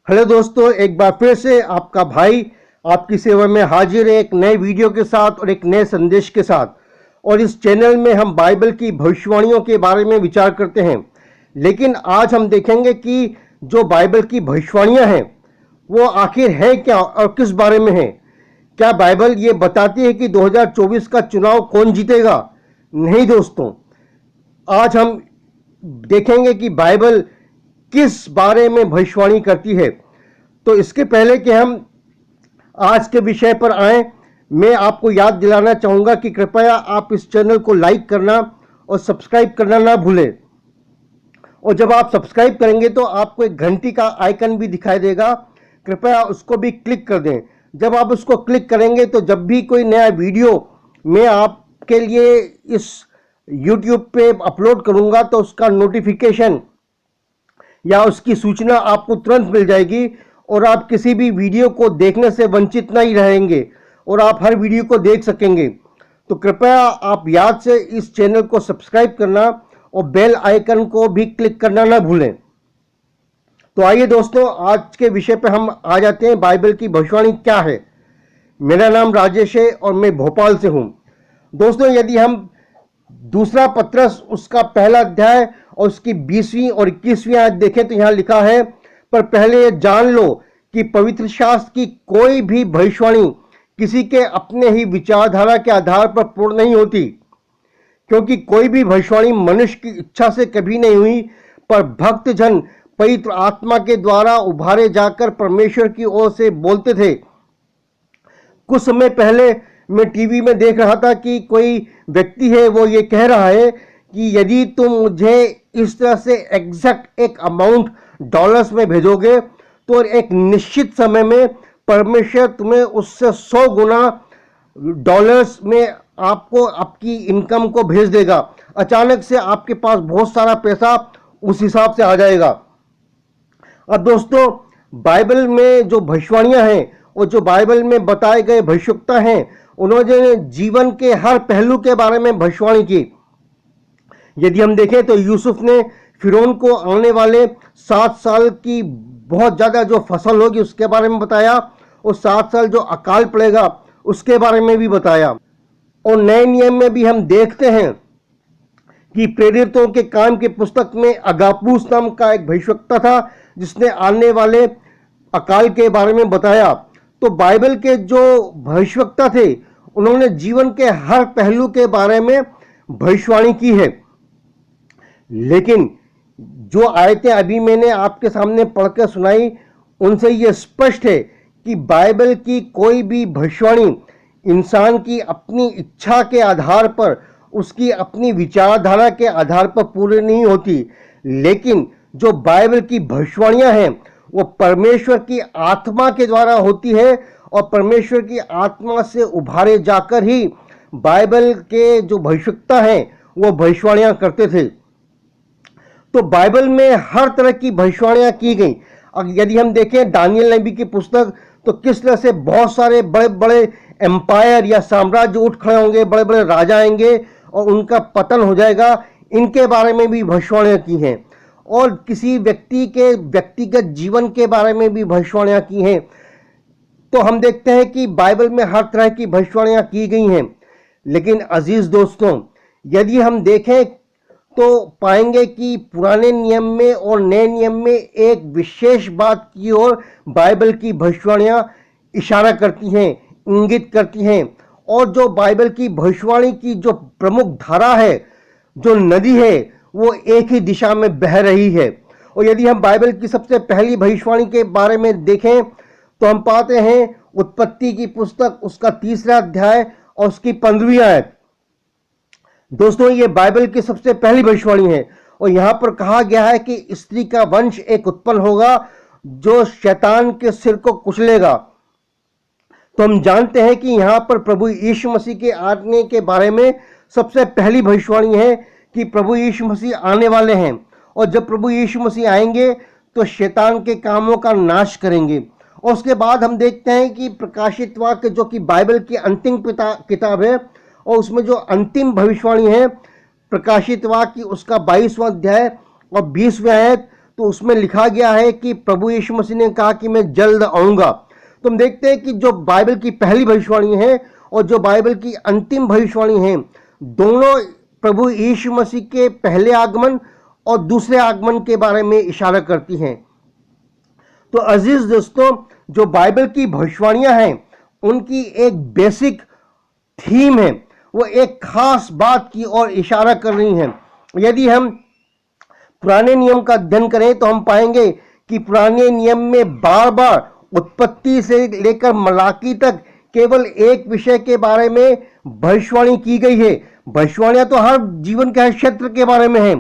Hello दोस्तों, एक बार फिर से आपका भाई आपकी सेवा में हाजिर है एक नए वीडियो के साथ और एक नए संदेश के साथ। और इस चैनल में हम बाइबल की भविष्यवाणियों के बारे में विचार करते हैं। लेकिन आज हम देखेंगे कि जो बाइबल की भविष्यवाणियां हैं वो आखिर है क्या और किस बारे में है। क्या बाइबल ये बताती है कि 2024 का चुनाव कौन जीतेगा? नहीं दोस्तों, आज हम देखेंगे कि बाइबल किस बारे में भविष्यवाणी करती है। तो इसके पहले कि हम आज के विषय पर आए, मैं आपको याद दिलाना चाहूंगा कि कृपया आप इस चैनल को लाइक करना और सब्सक्राइब करना ना भूलें। और जब आप सब्सक्राइब करेंगे तो आपको एक घंटी का आइकन भी दिखाई देगा, कृपया उसको भी क्लिक कर दें। जब आप उसको क्लिक करेंगे तो जब भी कोई नया वीडियो मैं आपके लिए इस YouTube पे अपलोड करूंगा तो उसका नोटिफिकेशन या उसकी सूचना आपको तुरंत मिल जाएगी और आप किसी भी वीडियो को देखने से वंचित नहीं रहेंगे और आप हर वीडियो को देख सकेंगे। तो कृपया आप याद से इस चैनल को सब्सक्राइब करना और बेल आइकन को भी क्लिक करना ना भूलें। तो आइए दोस्तों, आज के विषय पर हम आ जाते हैं। बाइबल की भविष्यवाणी क्या है। मेरा नाम राजेश है और मैं भोपाल से हूं। दोस्तों, यदि हम दूसरा पत्रस उसका पहला अध्याय और उसकी 20वीं और 21वीं आयत देखें तो यहां लिखा है, पर पहले ये जान लो कि पवित्र शास्त्र की कोई भी भविष्यवाणी किसी के अपने ही विचारधारा के आधार पर पूर्ण नहीं होती, क्योंकि कोई भी भविष्यवाणी मनुष्य की इच्छा से कभी नहीं हुई, पर भक्त जन पवित्र आत्मा के द्वारा उभारे जाकर परमेश्वर की ओर से बोलते थे। कुछ समय पहले मैं टीवी में देख रहा था कि कोई व्यक्ति है, वो ये कह रहा है कि यदि तुम मुझे इस तरह से एग्जैक्ट एक अमाउंट डॉलर्स में भेजोगे तो एक निश्चित समय में परमेश्वर तुम्हें उससे 100 गुना डॉलर्स में आपको आपकी इनकम को भेज देगा। अचानक से आपके पास बहुत सारा पैसा उस हिसाब से आ जाएगा। अब दोस्तों, बाइबल में जो भविष्यवाणियां हैं और जो बाइबल में बताए गए भविष्यवक्ता हैं, उन्होंने जीवन के हर पहलू के बारे में भविष्यवाणी की। यदि हम देखें तो यूसुफ ने फिरौन को आने वाले 7 साल की बहुत ज़्यादा जो फसल होगी उसके बारे में बताया और 7 साल जो अकाल पड़ेगा उसके बारे में भी बताया। और नए नियम में भी हम देखते हैं कि प्रेरितों के काम की पुस्तक में अगापूस नाम का एक भविष्यवक्ता था जिसने आने वाले अकाल के बारे में बताया। तो बाइबल के जो भविष्यवक्ता थे उन्होंने जीवन के हर पहलू के बारे में भविष्यवाणी की है। लेकिन जो आयतें अभी मैंने आपके सामने पढ़कर सुनाई, उनसे यह स्पष्ट है कि बाइबल की कोई भी भविष्यवाणी इंसान की अपनी इच्छा के आधार पर, उसकी अपनी विचारधारा के आधार पर पूरी नहीं होती। लेकिन जो बाइबल की भविष्यवाणियां हैं वो परमेश्वर की आत्मा के द्वारा होती है और परमेश्वर की आत्मा से उभारे जाकर ही बाइबल के जो भविष्यवक्ता हैं वो भविष्यवाणियां करते थे। तो बाइबल में हर तरह की भविष्यवाणियां की गई। यदि हम देखें दानियल नबी की पुस्तक, तो किस तरह से बहुत सारे बड़े बड़े एम्पायर या साम्राज्य उठ खड़े होंगे, बड़े बड़े राजा आएंगे और उनका पतन हो जाएगा, इनके बारे में भी भविष्यवाणियां की हैं। और किसी व्यक्ति के व्यक्तिगत जीवन के बारे में भी भविष्यवाणियां की हैं। तो हम देखते हैं कि बाइबल में हर तरह की भविष्यवाणियां की गई हैं। लेकिन अजीज दोस्तों, यदि हम देखें तो पाएंगे कि पुराने नियम में और नए नियम में एक विशेष बात की ओर बाइबल की भविष्यवाणियां इशारा करती हैं, इंगित करती हैं। और जो बाइबल की भविष्यवाणी की जो प्रमुख धारा है, जो नदी है, वो एक ही दिशा में बह रही है। और यदि हम बाइबल की सबसे पहली भविष्यवाणी के बारे में देखें तो हम पाते हैं उत्पत्ति की पुस्तक उसका 3रा अध्याय और उसकी 15वीं आयत। दोस्तों, ये बाइबल की सबसे पहली भविष्यवाणी है और यहां पर कहा गया है कि स्त्री का वंश एक उत्पन्न होगा जो शैतान के सिर को कुचलेगा। तो हम जानते हैं कि यहां पर प्रभु यीशु मसीह के आने के बारे में सबसे पहली भविष्यवाणी है कि प्रभु यीशु मसीह आने वाले हैं और जब प्रभु यीशु मसीह आएंगे तो शैतान के कामों का नाश करेंगे। और उसके बाद हम देखते हैं कि प्रकाशित वाक्य, जो कि बाइबल की अंतिम किताब है, और उसमें जो अंतिम भविष्यवाणी है प्रकाशित वाक्य उसका 22वां अध्याय और 20वें आयत, तो उसमें लिखा गया है कि प्रभु यीशु मसीह ने कहा कि मैं जल्द आऊँगा। तो हम देखते हैं कि जो बाइबल की पहली भविष्यवाणी है और जो बाइबल की अंतिम भविष्यवाणी है, दोनों प्रभु यीशु मसीह के पहले आगमन और दूसरे आगमन के बारे में इशारा करती हैं। तो अजीज दोस्तों, जो बाइबल की भविष्यवाणियां हैं उनकी एक बेसिक थीम है, वो एक खास बात की ओर इशारा कर रही हैं। यदि हम पुराने नियम का अध्ययन करें तो हम पाएंगे कि पुराने नियम में बार बार उत्पत्ति से लेकर मलाकी तक केवल एक विषय के बारे में भविष्यवाणी की गई है। भविष्यवाणियां तो हर जीवन के हर क्षेत्र के बारे में है,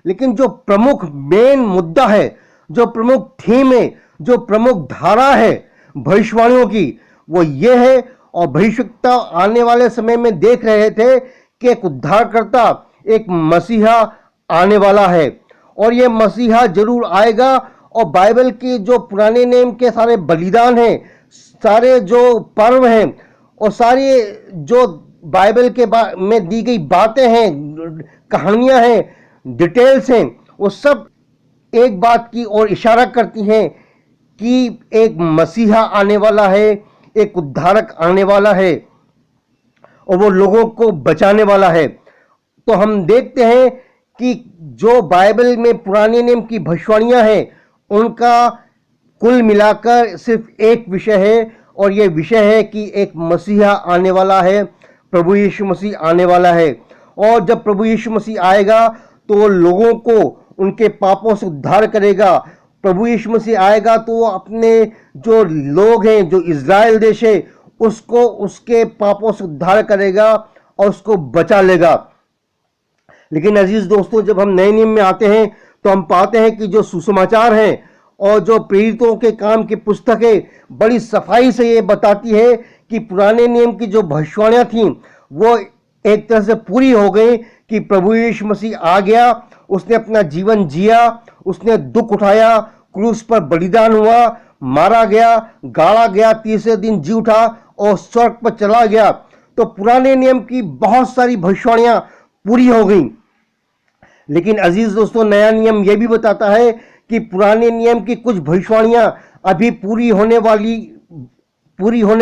लेकिन जो प्रमुख मेन मुद्दा है, जो प्रमुख थीम है, जो प्रमुख धारा है भविष्यवाणियों की, वो ये है। और भविष्यवक्ता आने वाले समय में देख रहे थे कि एक उद्धारकर्ता, एक मसीहा आने वाला है और ये मसीहा जरूर आएगा। और बाइबल के जो पुराने नियम के सारे बलिदान हैं, सारे जो पर्व हैं और सारे जो बाइबल के में दी गई बातें हैं, कहानियां हैं, डिटेल्स हैं, वो सब एक बात की ओर इशारा करती हैं कि एक मसीहा आने वाला है, एक उद्धारक आने वाला है और वो लोगों को बचाने वाला है। तो हम देखते हैं कि जो बाइबल में पुराने नियम की भविष्यवाणियां हैं उनका कुल मिलाकर सिर्फ एक विषय है, और ये विषय है कि एक मसीहा आने वाला है, प्रभु यीशु मसीह आने वाला है। और जब प्रभु यीशु मसीह आएगा तो वो लोगों को उनके पापों से उद्धार करेगा। प्रभु यीशु मसीह आएगा तो वो अपने जो लोग हैं, जो इज़राइल देश है, उसको उसके पापों से उद्धार करेगा और उसको बचा लेगा। लेकिन अजीज दोस्तों, जब हम नए नियम में आते हैं तो हम पाते हैं कि जो सुसमाचार हैं और जो प्रेरितों के काम की पुस्तक है, बड़ी सफाई से ये बताती है कि पुराने नियम की जो भविष्यवाणियां थीं वो एक तरह से पूरी हो गई कि प्रभु यीशु मसीह आ गया, उसने अपना जीवन जिया, उसने दुख उठाया, क्रूस पर बलिदान हुआ, मारा गया, गाड़ा गया, तीसरे दिन जी उठा और स्वर्ग पर चला गया। तो पुराने नियम की बहुत सारी भविष्यवाणियां पूरी हो गई। लेकिन अजीज दोस्तों, नया नियम यह भी बताता है कि पुराने नियम की कुछ भविष्यवाणियां अभी पूरी होने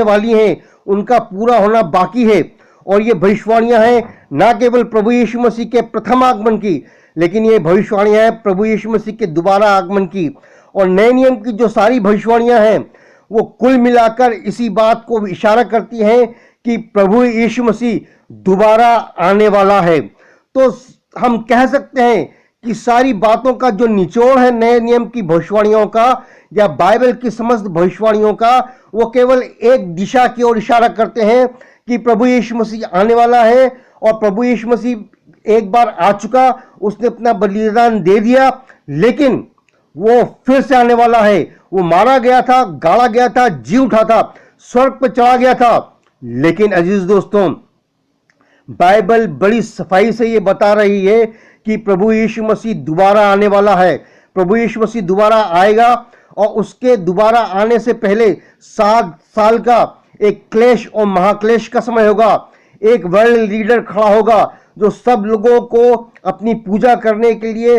वाली हैं, उनका पूरा होना बाकी है। और ये भविष्यवाणियां हैं ना केवल प्रभु यीशु मसीह के प्रथम आगमन की, लेकिन ये भविष्यवाणियां हैं प्रभु यीशु मसीह के दोबारा आगमन की। और नए नियम की जो सारी भविष्यवाणियां हैं वो कुल मिलाकर इसी बात को इशारा करती हैं कि प्रभु यीशु मसीह दोबारा आने वाला है। तो हम कह सकते हैं कि सारी बातों का जो निचोड़ है नए नियम की भविष्यवाणियों का या बाइबल की समस्त भविष्यवाणियों का, वो केवल एक दिशा की ओर इशारा करते हैं कि प्रभु यीशु मसीह आने वाला है। और प्रभु यीशु मसीह एक बार आ चुका, उसने अपना बलिदान दे दिया, लेकिन वो फिर से आने वाला है। वो मारा गया था, गाड़ा गया था, जी उठा था, स्वर्ग पर चढ़ा गया था। लेकिन अजीज दोस्तों, बाइबल बड़ी सफाई से ये बता रही है कि प्रभु यीशु मसीह दोबारा आने वाला है। प्रभु यीशु मसीह दोबारा आएगा और उसके दोबारा आने से पहले 7 साल का एक क्लेश और महाक्लेश का समय होगा। एक वर्ल्ड लीडर खड़ा होगा जो सब लोगों को अपनी पूजा करने के लिए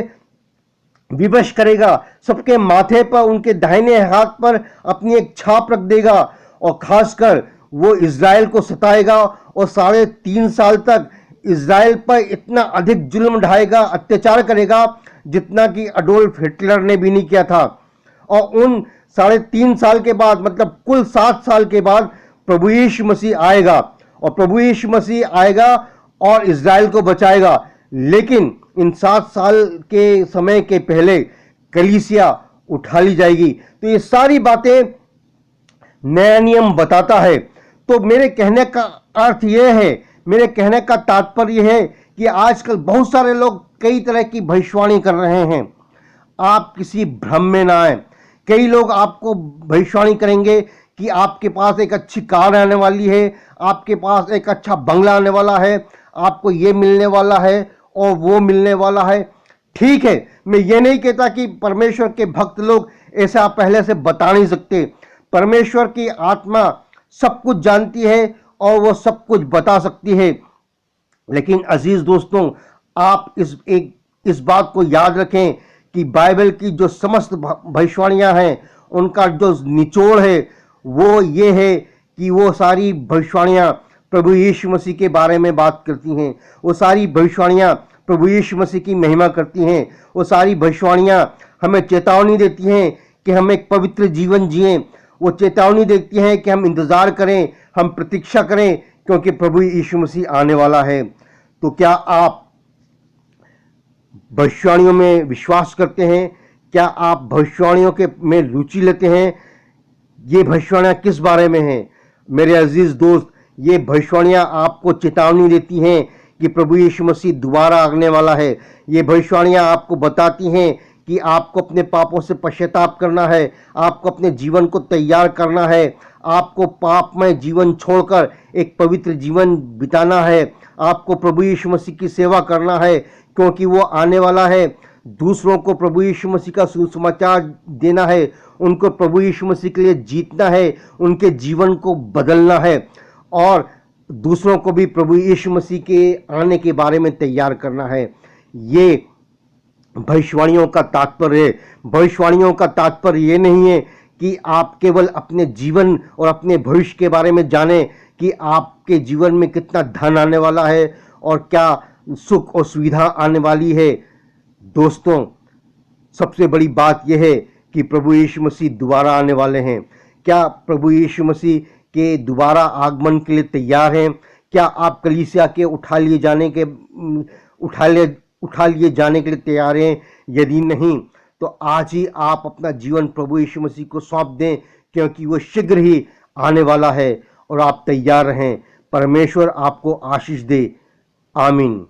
विवश करेगा, सबके माथे पर, उनके दाहिने हाथ पर अपनी एक छाप रख देगा और खासकर वो इज़राइल को सताएगा और 3.5 साल तक इज़राइल पर इतना अधिक जुल्म ढाएगा, अत्याचार करेगा जितना कि अडोल्फ हिटलर ने भी नहीं किया था। और उन 3.5 साल के बाद, मतलब कुल 7 साल के बाद प्रभु यीशु मसीह आएगा और प्रभु यीशु मसीह आएगा और इज़राइल को बचाएगा। लेकिन इन 7 साल के समय के पहले कलीसिया उठा ली जाएगी। तो ये सारी बातें नया नियम बताता है। तो मेरे कहने का अर्थ यह है, मेरे कहने का तात्पर्य है कि आजकल बहुत सारे लोग कई तरह की भविष्यवाणी कर रहे हैं। आप किसी भ्रम में ना आए। कई लोग आपको भविष्यवाणी करेंगे कि आपके पास एक अच्छी कार आने वाली है, आपके पास एक अच्छा बंगला आने वाला है, आपको ये मिलने वाला है और वो मिलने वाला है। ठीक है, मैं ये नहीं कहता कि परमेश्वर के भक्त लोग ऐसा पहले से बता नहीं सकते। परमेश्वर की आत्मा सब कुछ जानती है और वो सब कुछ बता सकती है। लेकिन अजीज दोस्तों, आप इस बात को याद रखें कि बाइबल की जो समस्त भविष्यवाणियां हैं उनका जो निचोड़ है वो ये है कि वो सारी भविष्यवाणियां प्रभु यीशु मसीह के बारे में बात करती हैं। वो सारी भविष्यवाणियां प्रभु यीशु मसीह की महिमा करती हैं। वो सारी भविष्यवाणियां हमें चेतावनी देती हैं कि हम एक पवित्र जीवन जिएं। वो चेतावनी देती हैं कि हम इंतज़ार करें, हम प्रतीक्षा करें, क्योंकि प्रभु यीशु मसीह आने वाला है। तो क्या आप भविष्यवाणियों में विश्वास करते हैं? क्या आप भविष्यवाणियों के में रुचि लेते हैं? ये भविष्यवाणियां किस बारे में हैं? मेरे अजीज दोस्त, ये भविष्यवाणियां आपको चेतावनी देती हैं कि प्रभु यीशु मसीह दोबारा आने वाला है। ये भविष्यवाणियां आपको बताती हैं कि आपको अपने पापों से पश्चाताप करना है, आपको अपने जीवन को तैयार करना है, आपको पापमय जीवन छोड़कर एक पवित्र जीवन बिताना है, आपको प्रभु यीशु मसीह की सेवा करना है, क्योंकि वो आने वाला है। दूसरों को प्रभु यीशु मसीह का सुसमाचार देना है, उनको प्रभु यीशु मसीह के लिए जीतना है, उनके जीवन को बदलना है और दूसरों को भी प्रभु यीशु मसीह के आने के बारे में तैयार करना है। ये भविष्यवाणियों का तात्पर्य है। भविष्यवाणियों का तात्पर्य ये नहीं है कि आप केवल अपने जीवन और अपने भविष्य के बारे में जानें कि आपके जीवन में कितना धन आने वाला है और क्या सुख और सुविधा आने वाली है। दोस्तों, सबसे बड़ी बात यह है कि प्रभु यीशु मसीह दोबारा आने वाले हैं। क्या प्रभु यीशु मसीह के दोबारा आगमन के लिए तैयार हैं? क्या आप कलीसिया के उठा लिए जाने के लिए तैयार हैं? यदि नहीं तो आज ही आप अपना जीवन प्रभु यीशु मसीह को सौंप दें, क्योंकि वो शीघ्र ही आने वाला है और आप तैयार रहें। परमेश्वर आपको आशीष दे। आमीन।